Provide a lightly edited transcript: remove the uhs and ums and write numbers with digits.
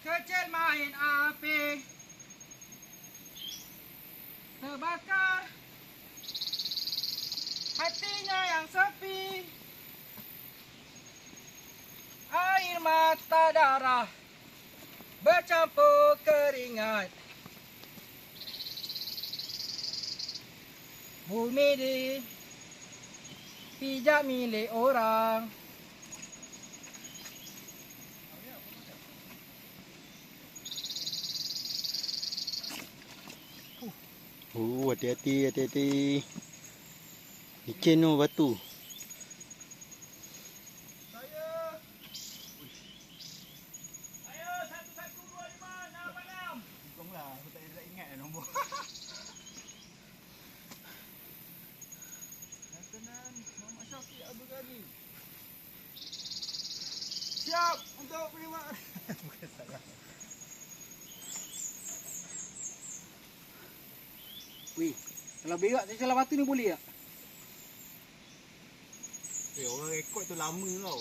kecil main api, terbakar hatinya yang sepi. Air mata darah bercampur keringat. Bumi dipijak milik orang. Hati-hati, hati-hati. Licin tu batu. Saya. Ayo 1125686. Tolonglah, aku tak ingat nombor. Lieutenant Muhammad Syafiq Abdul Ghani. Siap untuk penerimaan. Bukan salah. Wih, kalau berak saya celah batu ni boleh tak? Orang rekod tu lama tau.